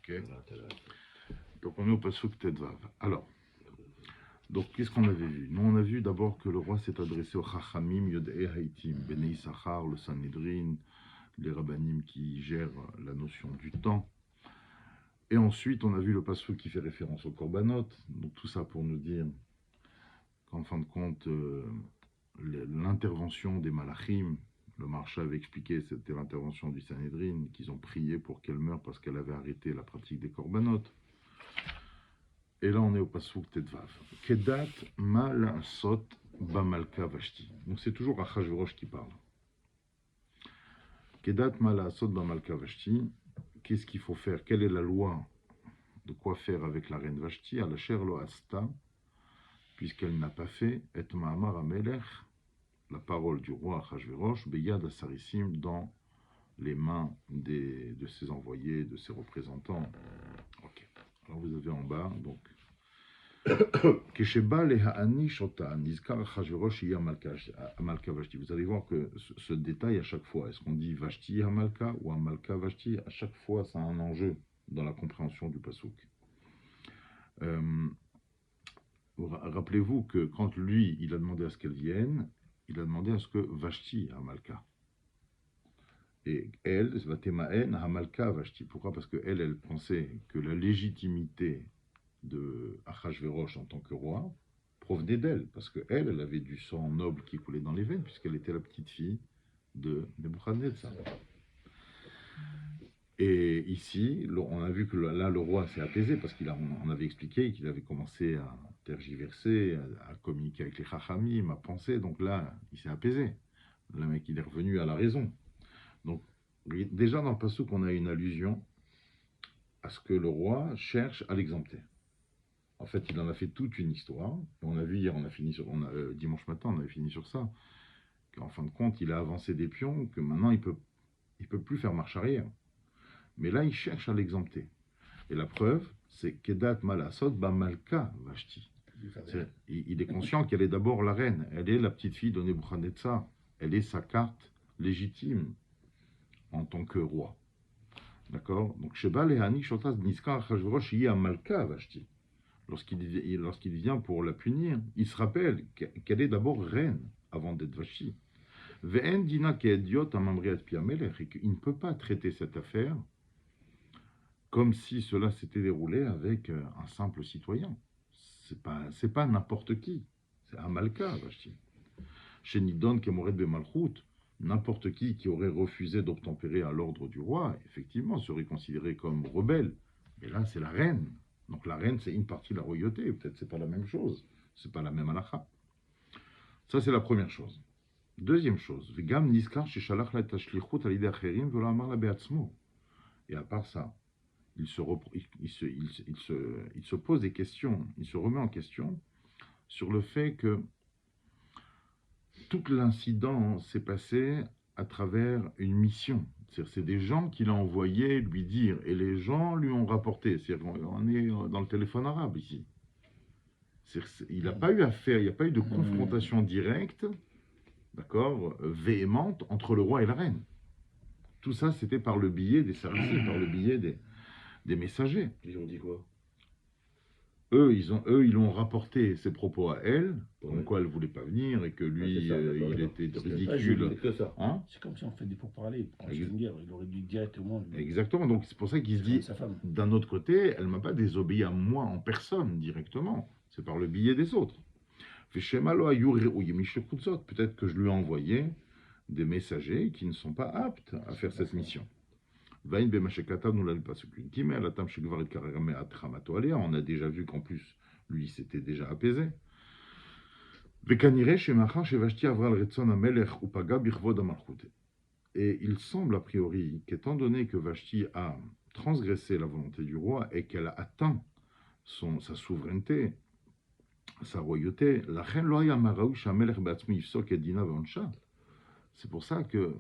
Ok. Donc on est au Pasuk Tedvav. Alors, donc qu'est-ce qu'on avait vu? Nous on a vu d'abord que le roi s'est adressé aux Chachamim, Yod'e Haïtim, Bnei Issachar, le Sanhedrin, les Rabbanim qui gèrent la notion du temps. Et ensuite on a vu le Pasuk qui fait référence au Korbanot. Donc tout ça pour nous dire qu'en fin de compte, l'intervention des Malachim, le Marsha avait expliqué, c'était l'intervention du Sanhedrin, qu'ils ont prié pour qu'elle meure parce qu'elle avait arrêté la pratique des Korbanot. Et là, on est au Pasuk Tedvav. Kedat ma la'asot b'malka vashti. Donc c'est toujours Achashverosh qui parle. Kedat ma la'asot b'malka vashti. Qu'est-ce qu'il faut faire? Quelle est la loi de quoi faire avec la reine Vashti? Alacher lo asta, puisqu'elle n'a pas fait, et ma'amar amelech, la parole du roi Achashverosh, beyad asarissim, dans les mains de ses envoyés, de ses représentants. Ok. Alors vous avez en bas, donc. Vous allez voir que ce détail à chaque fois, est-ce qu'on dit Vashti Hamalka ou Hamalka Vashti? À chaque fois, ça a un enjeu dans la compréhension du Pasuk. Rappelez-vous que quand lui, il a demandé à ce qu'elle vienne, il a demandé à ce que Vashti Hamalka. Et elle, Vatemaen Hamalka Vashti. Pourquoi? Parce qu'elle, elle pensait que la légitimité de Achashverosh en tant que roi provenait d'elle, parce qu'elle, elle avait du sang noble qui coulait dans les veines, puisqu'elle était la petite fille de Nebuchadnezzar. Et ici, on a vu que là, le roi s'est apaisé, parce qu'on avait expliqué qu'il avait commencé à tergiverser, à communiquer avec les Chachamim, à penser, donc là, il s'est apaisé. Le mec, il est revenu à la raison. Donc, déjà dans le Passouk, on a une allusion à ce que le roi cherche à l'exempter. En fait, il en a fait toute une histoire. On a vu hier, dimanche matin, on avait fini sur ça. Qu'en fin de compte, il a avancé des pions, que maintenant, il peut plus faire marche arrière. Mais là, il cherche à l'exempter. Et la preuve, c'est Kedat Malasot Bamalka Vashti. Il est conscient qu'elle est d'abord la reine. Elle est la petite fille de Nebuchadnezzar. Elle est sa carte légitime en tant que roi. D'accord? Donc, Sheba Lehani Shotas Niska Achashverosh Yi Amalka Vashti. Lorsqu'il vient pour la punir, il se rappelle qu'elle est d'abord reine avant d'être Vashti. Ve'en dina ke'ediot amamriat piamelech, et qu'il ne peut pas traiter cette affaire comme si cela s'était déroulé avec un simple citoyen. C'est pas n'importe qui, c'est Amalka Vashti. Chez Nidon Kemoret Bemalchut, n'importe qui aurait refusé d'obtempérer à l'ordre du roi, effectivement, serait considéré comme rebelle. Mais là, c'est la reine. Donc la reine, c'est une partie de la royauté. Peut-être c'est pas la même chose. C'est pas la même halakha. Ça, c'est la première chose. Deuxième chose. Et à part ça, il se pose des questions, il se remet en question sur le fait que tout l'incident s'est passé à travers une mission. C'est des gens qu'il a envoyé lui dire, et les gens lui ont rapporté. On est dans le téléphone arabe ici. Il n'a pas eu affaire, il n'y a pas eu de confrontation directe, d'accord, véhémente entre le roi et la reine. Tout ça, c'était par le biais des services, par le biais des messagers. Ils ont dit quoi? Eux, ils ont rapporté ses propos à elle, comme quoi elle ne voulait pas venir et que lui, il était ridicule. Hein? C'est comme si on fait des pourparlers. Il aurait dû directement. Exactement, donc c'est pour ça qu'il se dit, d'un autre côté, elle ne m'a pas désobéi à moi en personne directement, c'est par le biais des autres. Peut-être que je lui ai envoyé des messagers qui ne sont pas aptes à faire cette mission. On a déjà vu qu'en plus, lui, s'était déjà apaisé. Et il semble a priori qu'étant donné que Vashti a transgressé la volonté du roi et qu'elle a atteint sa souveraineté, sa royauté, c'est pour ça que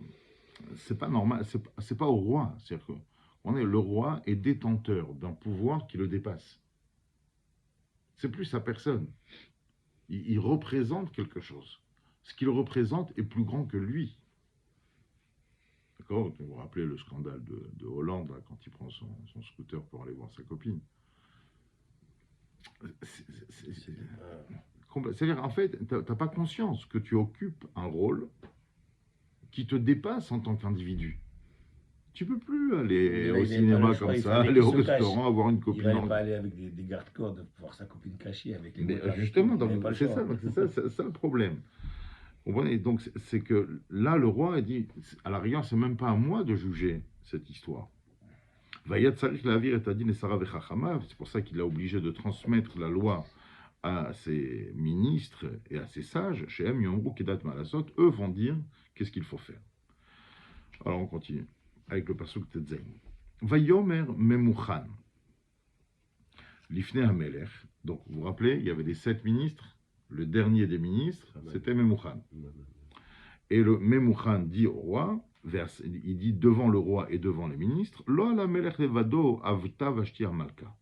c'est pas normal, c'est pas au roi. C'est-à-dire que le roi est détenteur d'un pouvoir qui le dépasse. C'est plus sa personne. Il représente quelque chose. Ce qu'il représente est plus grand que lui. D'accord? Vous vous rappelez le scandale de Hollande, là, quand il prend son scooter pour aller voir sa copine. C'est-à-dire, en fait, tu n'as pas conscience que tu occupes un rôle qui te dépasse en tant qu'individu. Tu peux plus aller au cinéma comme ça, aller au restaurant, avoir une copine. Il n'allait pas aller avec des garde-corps pour voir sa copine cachée avec les Mais justement, c'est ça le problème. Vous comprenez? Donc, c'est que là, le roi a dit, à la rigueur, c'est même pas à moi de juger cette histoire. C'est pour ça qu'il a obligé de transmettre la loi à ses ministres et à ses sages. Eux vont dire qu'est-ce qu'il faut faire. Alors, on continue avec le pasuk Tetzain. Vayomer Memuchan. Lifnei Hamelech. Donc, vous vous rappelez, il y avait les 7 ministres. Le dernier des ministres, c'était Memuchan. Et le Memuchan dit au roi, il dit devant le roi et devant les ministres, Lo ala melech levado avta vashtir malka.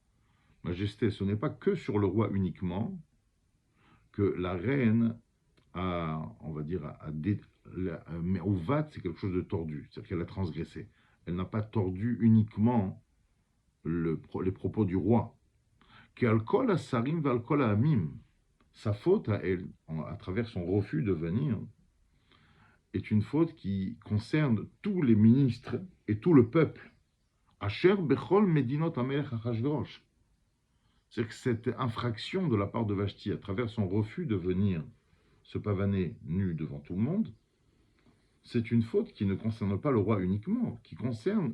Majesté, ce n'est pas que sur le roi uniquement que la reine a, on va dire, mais Ouvat, c'est quelque chose de tordu, c'est-à-dire qu'elle a transgressé. Elle n'a pas tordu uniquement les propos du roi. Qu'alkol asarim valkol amim, sa faute à elle, à travers son refus de venir, est une faute qui concerne tous les ministres et tout le peuple. Asher bechol medinot amelech Achashverosh. C'est que cette infraction de la part de Vashti, à travers son refus de venir se pavaner nu devant tout le monde, c'est une faute qui ne concerne pas le roi uniquement, qui concerne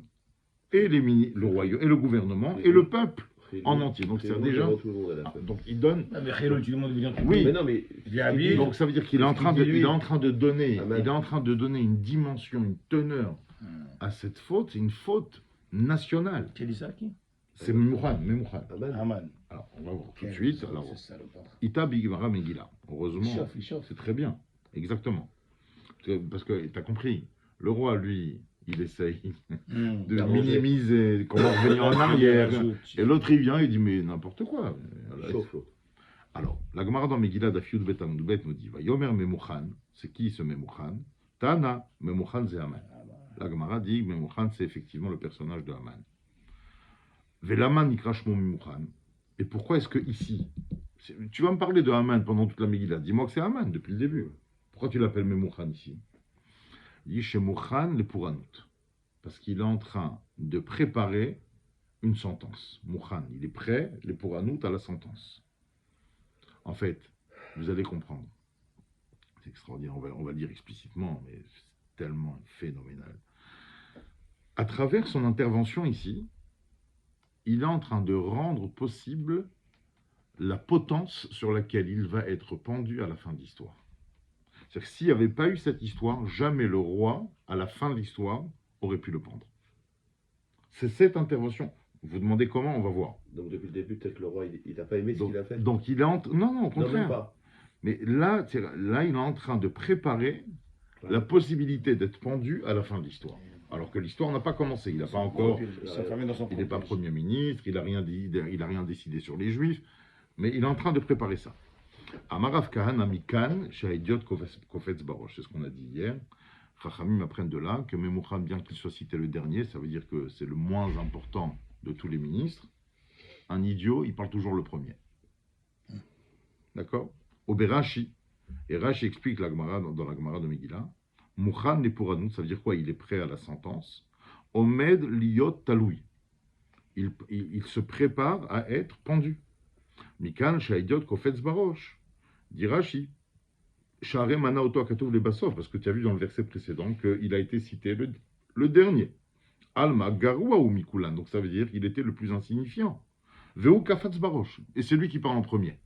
et le royaume, et le gouvernement, et le peuple en entier. Donc c'est déjà... donc il donne... Ah, mais Khelo, tout le monde vient. Oui, mais non, mais donc ça veut dire qu'il est en train de donner une dimension, une teneur à cette faute, une faute nationale. Qui a dit ça, qui? C'est Memuchan. Aman. Alors, on va voir tout de suite. Alors, Ita Bigmara Megillah. Heureusement, c'est très bien. Exactement. Parce que tu as compris, le roi, lui, il essaye de minimiser, comment revenir en arrière. Et l'autre, il vient, il dit, mais n'importe quoi. Alors, la Gemara dans Megillah d'Afiud Bet Amudbet nous dit, va Yomer Memuchan, c'est qui ce Memuchan? Tana, Memuchan c'est Aman. La Gemara dit, Memuchan c'est effectivement le personnage de Aman. Velaman Nikrash Memuchan. Et pourquoi est-ce que ici, tu vas me parler de Haman pendant toute la Megillah, dis-moi que c'est Haman depuis le début. Pourquoi tu l'appelles Memuchan ici? Il dit chez Mouchan le Pouranout. Parce qu'il est en train de préparer une sentence. Mouchan, il est prêt, le Pouranout, à la sentence. En fait, vous allez comprendre. C'est extraordinaire, on va le dire explicitement, mais c'est tellement phénoménal. À travers son intervention ici, il est en train de rendre possible la potence sur laquelle il va être pendu à la fin de l'histoire. C'est-à-dire que s'il n'y avait pas eu cette histoire, jamais le roi, à la fin de l'histoire, aurait pu le pendre. C'est cette intervention. Vous demandez comment, on va voir. Donc depuis le début, peut-être que le roi, il n'a pas aimé ce qu'il a fait. Donc il est non, au contraire. Non, même pas. Mais là, il est en train de préparer la possibilité d'être pendu à la fin de l'histoire. Alors que l'histoire n'a pas commencé. Il n'a pas encore. Il n'est pas Premier ministre, il n'a rien décidé sur les Juifs, mais il est en train de préparer ça. Amarav Kahan Amikan, Shahidiot Kofetz Barosh. C'est ce qu'on a dit hier. Chachamim apprennent de là que Memuchan, bien qu'il soit cité le dernier, ça veut dire que c'est le moins important de tous les ministres. Un idiot, il parle toujours le premier. D'accord? Oberashi. Et Rashi explique la Gemara, dans la Gemara de Megillah. Mouchan n'est pour nous, ça veut dire quoi? Il est prêt à la sentence. Omed liyot taloui. Il se prépare à être pendu. Mikan shahidiot kofetz barosh. Dit Rashi. Share mana oto akatov le basov, parce que tu as vu dans le verset précédent qu'il a été cité le dernier. Alma garua ou mikulan, donc ça veut dire qu'il était le plus insignifiant. Veu kafatz barosh, et c'est lui qui parle en premier.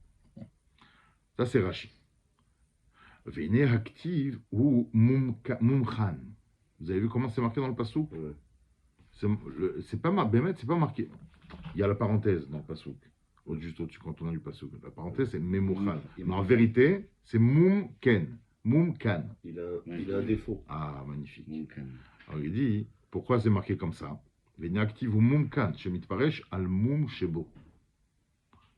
Ça c'est Rashi. Vene active ou mumchan. Vous avez vu comment c'est marqué dans le passouk? C'est pas marqué. Il y a la parenthèse dans le passouk. Juste au-dessus, quand on a du passouk. La parenthèse, c'est memuchan. Mais en vérité, c'est mumken. Mumkan. Il a un défaut. Ah, magnifique. Alors il dit, pourquoi c'est marqué comme ça? Vene active ou mumkan. Shemit paresh al mum shebo.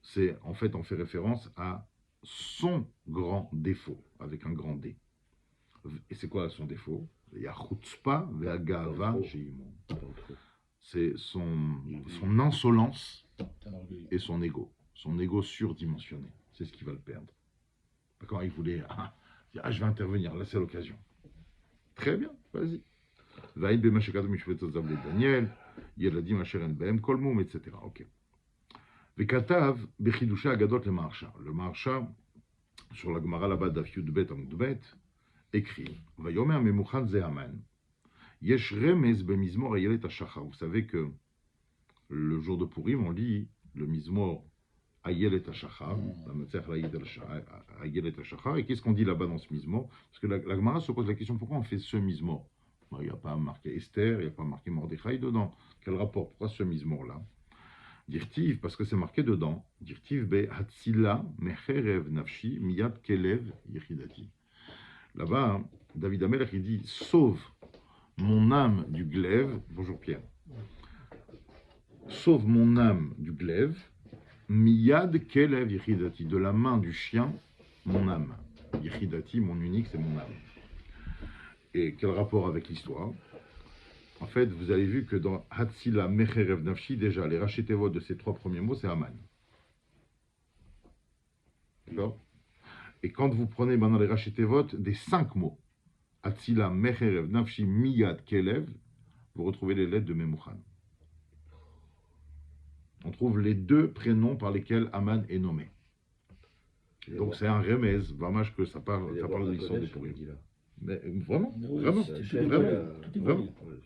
C'est, en fait, on fait référence à son grand défaut, avec un grand D. Et c'est quoi son défaut? Il y a chutzpah ve'agava Trop. she'imo. Trop. C'est son insolence C'est un orgueil. et son ego surdimensionné. C'est ce qui va le perdre. D'accord, il voulait, je vais intervenir, là c'est l'occasion. Très bien, vas-y. Vaïd b'mashekadom mishvetozav le Daniel, yeladim asher en behem kol mum, etc. Ok. Vekatav bechidusha agadot le Maharsha. Le Maharsha, sur la Gemara là-bas d'Af Yudbet Amudbet, écrit Vayomer memuchan ze Haman. Yesh remez b'mizmor ayelet hashachar. Vous savez que le jour de Purim, on lit le mizmor ayelet hashachar, la metzech ayelet hashachar. Et qu'est-ce qu'on dit là-bas dans ce mizmor? Parce que la Gemara se pose la question pourquoi on fait ce mizmor? Il n'y a pas marqué Esther, il n'y a pas marqué Mordechai dedans. Quel rapport? Pourquoi ce mizmor-là? Dirtiv, parce que c'est marqué dedans. Dirtiv be hatzila mecherev nafshi miyad kelev yichidati. Là-bas, hein, David Amelech, il dit sauve mon âme du glaive. Bonjour Pierre. Sauve mon âme du glaive. Miyad kelev yichidati. De la main du chien, mon âme. Yichidati, mon unique, c'est mon âme. Et quel rapport avec l'histoire? En fait, vous avez vu que dans Hatzila Mecherev Nafshi, déjà, les rachetevot de ces 3 premiers mots, c'est Haman. D'accord? Et quand vous prenez maintenant les rachetevot des 5 mots, Hatzila Mecherev Nafshi Miyad Kelev, vous retrouvez les lettres de Memuchan. On trouve les 2 prénoms par lesquels Haman est nommé. Donc c'est un remez, vraiment que ça parle de l'histoire de Purim. Mais vraiment, Oui, vraiment, c'est vraiment, tout est vraiment. volé.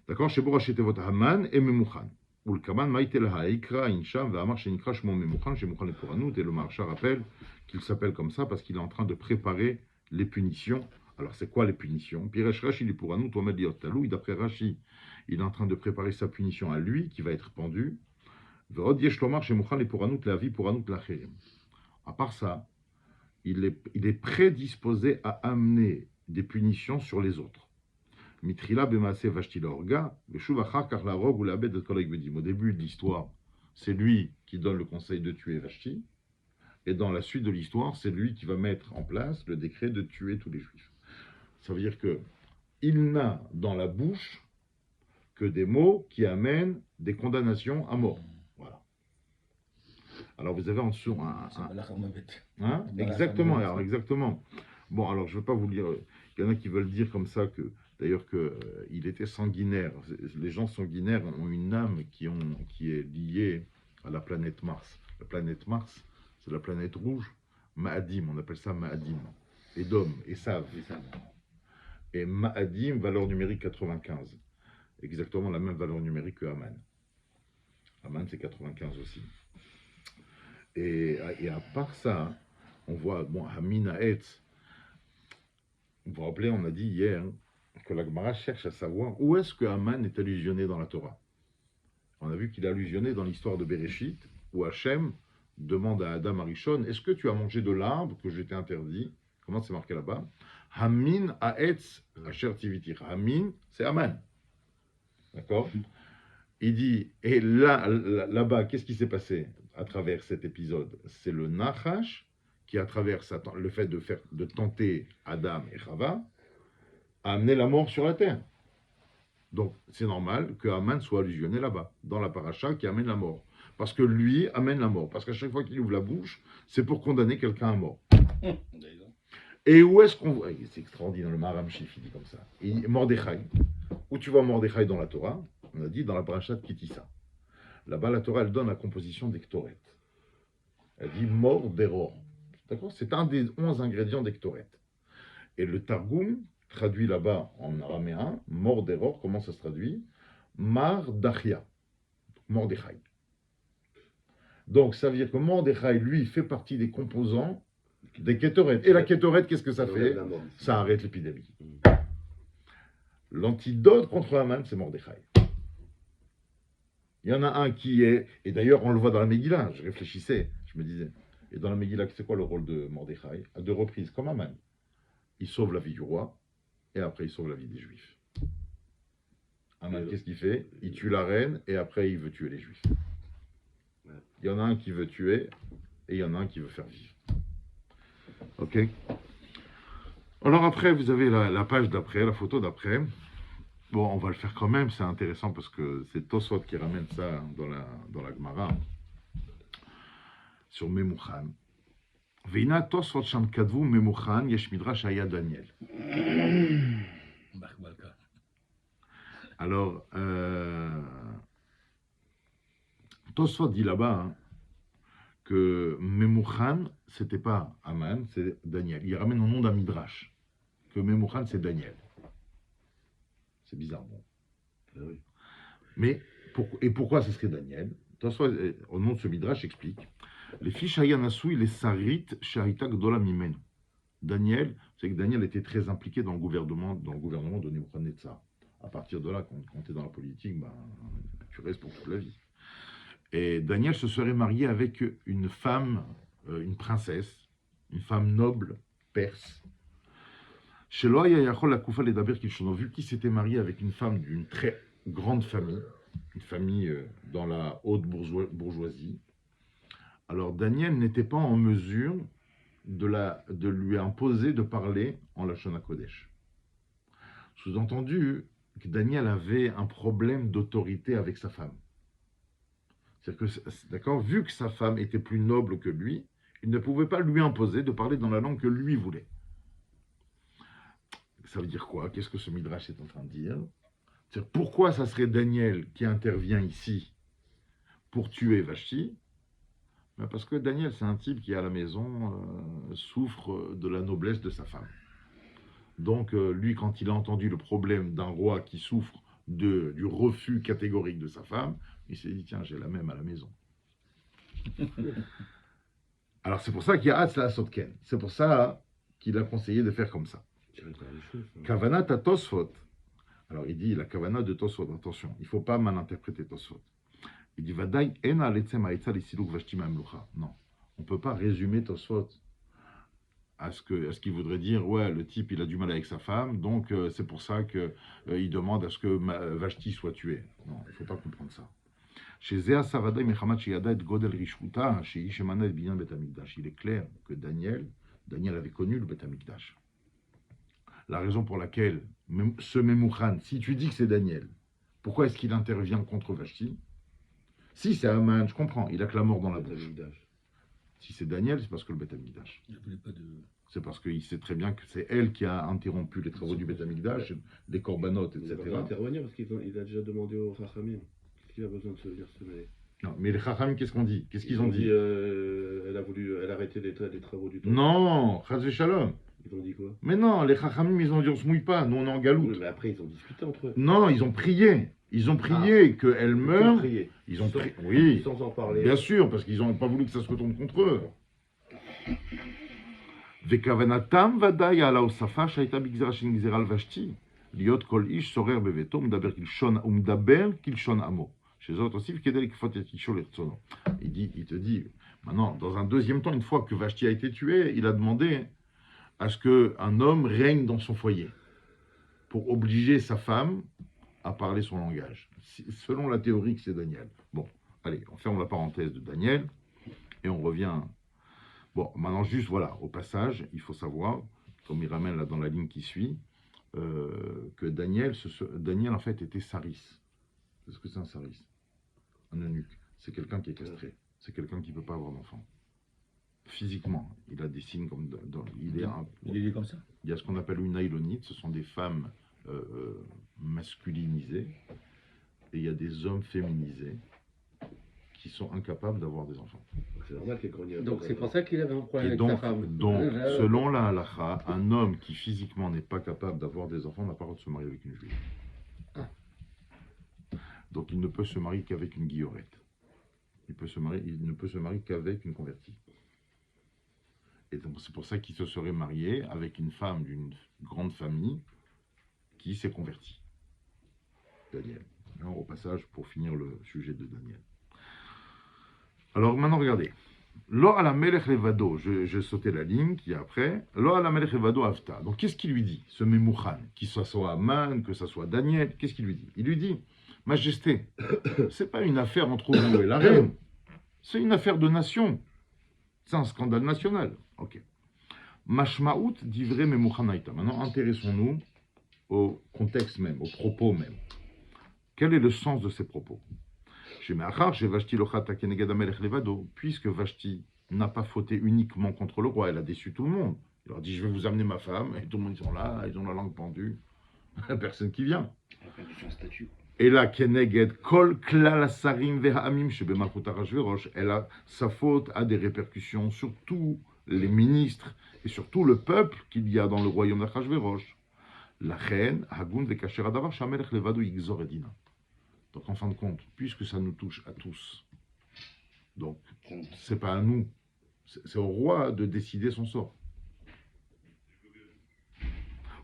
D'accord, chez Borachetevot Haman et Memuchan. Ou le Kaman Maïtel Haïkra, Incham, Vamar Shenikra, Shmon Memuchan, chez Memuchan et Pouranout. Et le Maharsha rappelle qu'il s'appelle comme ça parce qu'il est en train de préparer les punitions. Alors, c'est quoi les punitions? Piresh Rashi, il est Pouranout, Omed Liot Talou. Et d'après Rashi, il est en train de préparer sa punition à lui, qui va être pendu. Verod Yeshlomar, chez Memuchan et Pouranout, la vie Pouranout, la Chérim. À part ça, il est prédisposé à amener des punitions sur les autres. Mitrila b'maaseh vashti l'orga, v'shuv achar kach larog ou l'abed et kolek bedim. Au début de l'histoire, c'est lui qui donne le conseil de tuer Vashti, et dans la suite de l'histoire, c'est lui qui va mettre en place le décret de tuer tous les Juifs. Ça veut dire que il n'a dans la bouche que des mots qui amènent des condamnations à mort. Voilà. Alors vous avez en dessous exactement. Alors exactement. Bon, alors je ne veux pas vous lire. Il y en a qui veulent dire comme ça que, d'ailleurs, qu'il était sanguinaire. Les gens sanguinaires ont une âme qui est liée à la planète Mars. La planète Mars, c'est la planète rouge. Ma'adim, on appelle ça Ma'adim. Edom, Esav. Et Ma'adim, valeur numérique 95. Exactement la même valeur numérique que Haman. Haman, c'est 95 aussi. Et à part ça, on voit, bon, Hamina Etz. Vous vous rappelez, on a dit hier que la Gemara cherche à savoir où est-ce que Haman est allusionné dans la Torah. On a vu qu'il est allusionné dans l'histoire de Bereshit, où Hachem demande à Adam Arishon, est-ce que tu as mangé de l'arbre que je t'ai interdit? Comment c'est marqué là-bas? Hamin Haetz Asher Tivitir. Hamin, c'est Haman. D'accord? Il dit, et là-bas, qu'est-ce qui s'est passé à travers cet épisode? C'est le Nachash qui, à travers le fait de tenter Adam et Chava, a amené la mort sur la terre. Donc, c'est normal que Haman soit allusionné là-bas, dans la paracha qui amène la mort. Parce que lui amène la mort. Parce qu'à chaque fois qu'il ouvre la bouche, c'est pour condamner quelqu'un à mort. Et où est-ce qu'on voit? C'est extraordinaire, le Maharam Shif, il dit comme ça. Mordechai. Où tu vois Mordechai dans la Torah? On a dit dans la paracha de Kitissa. Là-bas, la Torah, elle donne la composition d'Ektoret. Elle dit Mordero. D'accord? C'est un des 11 ingrédients d'Ektoret. Et le Targum traduit là-bas en araméen, Mordero, comment ça se traduit? Mardachia. Mordechai. Donc, ça veut dire que Mordechai, lui, fait partie des composants des Ketoret. Et la Ketoret, qu'est-ce que ça fait? Ça arrête l'épidémie. L'antidote contre Haman, c'est Mordechai. Il y en a un qui est, et d'ailleurs on le voit dans la Megillah, je réfléchissais, je me disais, et dans la Megillah, c'est quoi le rôle de Mordechai? À 2 reprises, comme Haman. Il sauve la vie du roi, et après il sauve la vie des Juifs. Haman, qu'est-ce qu'il fait? Il tue la reine, et après il veut tuer les Juifs. Il y en a un qui veut tuer, et il y en a un qui veut faire vivre. Ok? Alors après, vous avez la page d'après, la photo d'après. Bon, on va le faire quand même, c'est intéressant parce que c'est Tosfot qui ramène ça dans la Gemara, sur Memouchan. Veina Tosfot Sham Kadvu Memouchan Yesh Midrash Aya Daniel. Alors, Tosfot dit là-bas que Memouchan, c'était pas Aman, c'est Daniel. Il ramène au nom d'un Midrash, que Memouchan, c'est Daniel. C'est bizarre, bon. Ah oui. Mais, pourquoi ce serait Daniel? Tosfot, au nom de ce Midrash, explique. Les fiches Ayanasoui, les Sarit, Shaita Gdola Mimenu. Daniel, c'est que Daniel était très impliqué dans le gouvernement de Nebuchadnezzar. À partir de là, quand tu es dans la politique, ben, tu restes pour toute la vie. Et Daniel se serait marié avec une femme, une princesse, une femme noble, perse. Chez Loya Yachol la Koufa Ledaber Kilshono, vu qu'il s'était marié avec une femme d'une très grande famille, une famille dans la haute bourgeoisie, alors Daniel n'était pas en mesure de lui imposer de parler en Lachon HaKodesh. Sous-entendu que Daniel avait un problème d'autorité avec sa femme. C'est-à-dire que, d'accord, vu que sa femme était plus noble que lui, il ne pouvait pas lui imposer de parler dans la langue que lui voulait. Ça veut dire quoi? Qu'est-ce que ce Midrash est en train de dire? C'est-à-dire, pourquoi ça serait Daniel qui intervient ici pour tuer Vashti? Ben parce que Daniel, c'est un type qui, à la maison, souffre de la noblesse de sa femme. Donc, lui, quand il a entendu le problème d'un roi qui souffre du refus catégorique de sa femme, il s'est dit, tiens, j'ai la même à la maison. Alors, c'est pour ça qu'il y a Hatzla Sotken. C'est pour ça qu'il a conseillé de faire comme ça. Kavana ta Tosfot. Alors, il dit la Kavana de Tosfot, attention, il ne faut pas mal interpréter Tosfot. Il dit, Vadaï ena letzem haetza lisiluk vashti ma'amlucha. Non, on ne peut pas résumer Tosfot à ce qu'il voudrait dire, ouais, le type, il a du mal avec sa femme, donc c'est pour ça qu'il demande à ce que Vashti soit tuée. Non, il ne faut pas comprendre ça. Chez Zéa Savadai Mechamat Sheyada et Godel Rishkuta, chez Ishemana et Binyan Bet Hamikdash, il est clair que Daniel avait connu le Bet Hamikdash. La raison pour laquelle ce Memouchan, si tu dis que c'est Daniel, pourquoi est-ce qu'il intervient contre Vashti? Si c'est Aman, je comprends, il a que la mort dans la bouche. Si c'est Daniel, c'est parce que le Bet Hamikdash. C'est parce qu'il sait très bien que c'est elle qui a interrompu les travaux du Bet Hamikdash, les korbanot, etc. Il va intervenir parce qu'il a déjà demandé au Chachamim qu'il a besoin de se venir se mêler. Non, mais les Chachamim, qu'est-ce qu'on dit? Qu'est-ce qu'ils ont dit? Elle a arrêté les travaux du temps. Non, Chaz Shalom. Ils ont dit quoi? Mais non, les Chachamim, ils ont dit on se mouille pas, nous on est en galoute. Oui, mais après ils ont discuté entre eux. Non, ils ont prié. Ils ont prié qu'elle meure. Ils ont prié. Oui. Sans en parler. Bien sûr, parce qu'ils n'ont pas voulu que ça se retourne contre eux. Vekavanatam vadaï ala osafa shaita bigzera shengzera al-Vashti. Liot kol ish sorer beveto umdaber kilshon amo. Chez eux aussi, il te dit, maintenant, dans un deuxième temps, une fois que Vashti a été tué, il a demandé à ce qu'un homme règne dans son foyer pour obliger sa femme à parler son langage, selon la théorie que c'est Daniel. Bon, allez, on ferme la parenthèse de Daniel et on revient. Bon, maintenant, juste voilà, au passage, il faut savoir, comme il ramène là dans la ligne qui suit, que Daniel, en fait, était saris. Qu'est-ce que c'est un saris? Un eunuque. C'est quelqu'un qui est castré. C'est quelqu'un qui ne peut pas avoir d'enfant. Physiquement, il a des signes comme... il est comme ça. Il y a ce qu'on appelle une aïlonite, ce sont des femmes masculinisées, et il y a des hommes féminisés qui sont incapables d'avoir des enfants. C'est normal qu'il grogné. Donc c'est pour ça qu'il avait un problème et avec sa femme. Donc, selon la halakha, un homme qui physiquement n'est pas capable d'avoir des enfants n'a pas le droit de se marier avec une juive. Ah. Donc il ne peut se marier qu'avec une guillorette. Il ne peut se marier qu'avec une convertie. Et donc c'est pour ça qu'il se serait marié avec une femme d'une grande famille qui s'est convertie. Daniel. Alors, au passage, pour finir le sujet de Daniel. Alors maintenant, regardez. Lo ala melech levado, je sautais la ligne qui est après. Lo ala melech levado avta. Donc qu'est-ce qu'il lui dit, ce Memouchan? Que ce soit Aman, que ce soit Daniel, qu'est-ce qu'il lui dit? Il lui dit, Majesté, c'est pas une affaire entre vous et la reine, c'est une affaire de nation. C'est un scandale national. Ok. Mashmaout divrei memouchan haïta. Maintenant, intéressons-nous au contexte même, aux propos même. Quel est le sens de ces propos? Puisque Vashti n'a pas fauté uniquement contre le roi, elle a déçu tout le monde. Il leur dit, je vais vous amener ma femme, et tout le monde ils sont là, ils ont la langue pendue. Personne qui vient. Elle a perdu son statut. Et là, Keneged, Kol Klal Asarim Ve'ha'amim Shebemalchut Achashverosh, sa faute a des répercussions sur tous les ministres et sur tout le peuple qu'il y a dans le royaume d'Achashverosh. La reine, Hagun Vekasher Adavar, Shamelech Levado Yigzor Edina. Donc en fin de compte, puisque ça nous touche à tous, donc c'est pas à nous, c'est au roi de décider son sort.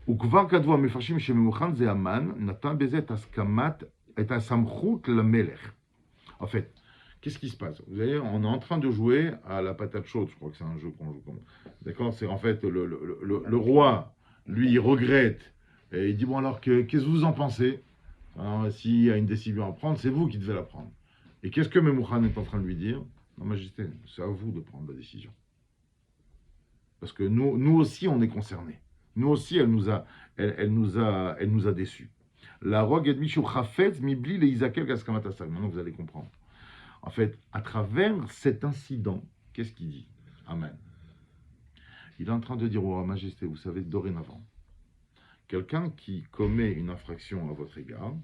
וכבר כתבו המפרשים שממוכן זה המן, נתן בזה את הסכמת, את הסמכות למלך. En fait, qu'est-ce qui se passe? Vous voyez, on est en train de jouer à la patate chaude, je crois que c'est un jeu qu'on joue. D'accord? C'est en fait le roi, lui, il regrette, et il dit, bon alors, qu'est-ce que vous en pensez? S'il y a une décision à prendre, c'est vous qui devez la prendre. Et qu'est-ce que Memouchan est en train de lui dire? Non, Majesté, c'est à vous de prendre la décision. Parce que nous aussi, on est concernés. Nous aussi, elle nous a déçus. La rogue et Michou Chafetz, Mibli, les Isakel, Gaskamatasal. Maintenant, vous allez comprendre. En fait, à travers cet incident, qu'est-ce qu'il dit? Amen. Il est en train de dire, oh, Majesté, vous savez, dorénavant, quelqu'un qui commet une infraction à votre égard,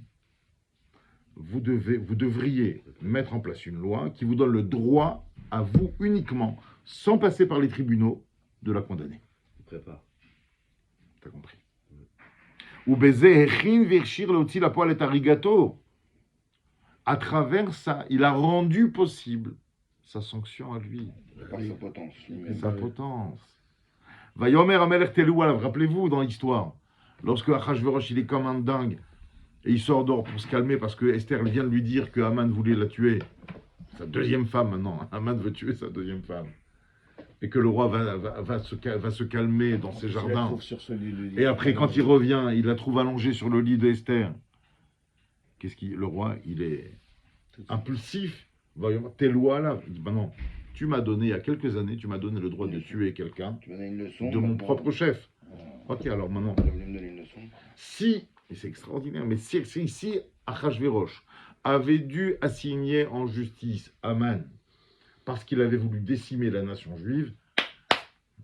vous devriez mettre en place une loi qui vous donne le droit à vous uniquement, sans passer par les tribunaux, de la condamner. Il prépare. T'as compris. Ou baiser Echin Virchir Leotzi la poêle est arigato. À travers ça, il a rendu possible sa sanction à lui. Par sa potence. Sa potence. Vayomer Amelech Teloualav, rappelez-vous dans l'histoire, lorsque Achashverosh il est comme un dingue, et il sort dehors pour se calmer parce que Esther vient de lui dire que Haman voulait la tuer. Sa deuxième femme maintenant. Haman veut tuer sa deuxième femme. Et que le roi va se calmer dans ses jardins. Et après, quand il revient, il la trouve allongée sur le lit d'Esther. Le roi, il est impulsif. Tes lois là. Il dit, ben non, tu m'as donné, il y a quelques années, tu m'as donné le droit de tuer quelqu'un de mon propre chef. Ok, alors maintenant, si, et c'est extraordinaire, mais si Achashverosh avait dû assigner en justice Haman, parce qu'il avait voulu décimer la nation juive,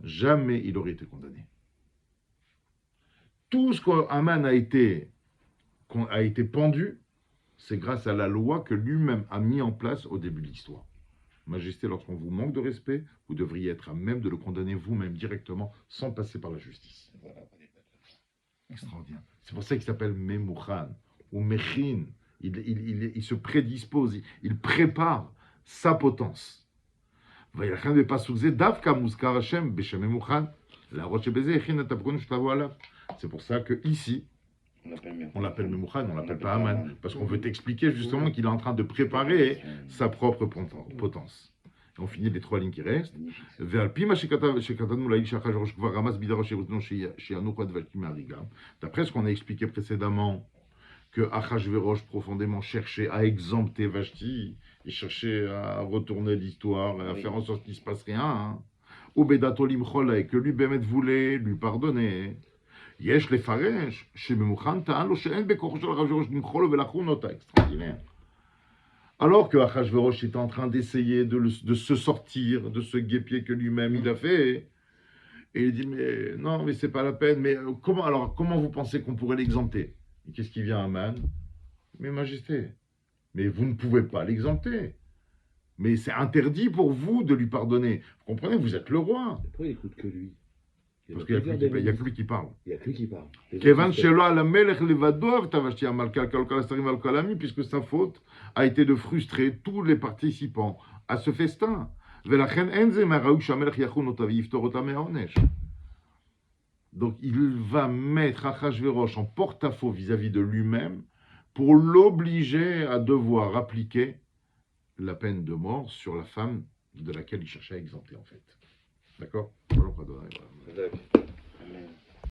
jamais il aurait été condamné. Tout ce qu'Haman a été pendu, c'est grâce à la loi que lui-même a mis en place au début de l'histoire. Majesté, lorsqu'on vous manque de respect, vous devriez être à même de le condamner vous-même directement, sans passer par la justice. Extraordinaire. C'est pour ça qu'il s'appelle Memouchan, ou Mechin. Il se prédispose, il prépare sa potence. C'est pour ça que ici, on l'appelle Memouchan, on l'appelle pas Haman, parce qu'on veut t'expliquer justement qu'il est en train de préparer sa propre potence. Et on finit les 3 lignes qui restent. D'après ce qu'on a expliqué précédemment, que Achashverosh profondément cherchait à exempter Vashti, il cherchait à retourner l'histoire, à faire en sorte qu'il ne se passe rien. Ou Bedatolim Cholay, que lui Bémet voulait lui pardonner. Yesh le Faresh, chez Memouchan, Ta'alo, She'en Bekocho shel Achashverosh, Nimcholo Velachunota, extraordinaire. Alors que Achashverosh est en train d'essayer de se sortir de ce guépier que lui-même il a fait, et il dit, mais non, mais c'est pas la peine, mais comment vous pensez qu'on pourrait l'exempter? Et qu'est-ce qui vient à Haman? Mais Majesté, mais vous ne pouvez pas l'exempter. Mais c'est interdit pour vous de lui pardonner. Vous comprenez, vous êtes le roi. Pourquoi il n'écoute que lui? Parce qu'il n'y a que lui qui parle. Il n'y a que lui qui parle. Puisque sa faute a été de frustrer tous les participants à ce festin. Donc il va mettre Achashverosh en porte-à-faux vis-à-vis de lui-même pour l'obliger à devoir appliquer la peine de mort sur la femme de laquelle il cherchait à exempter en fait. D'accord? Voilà.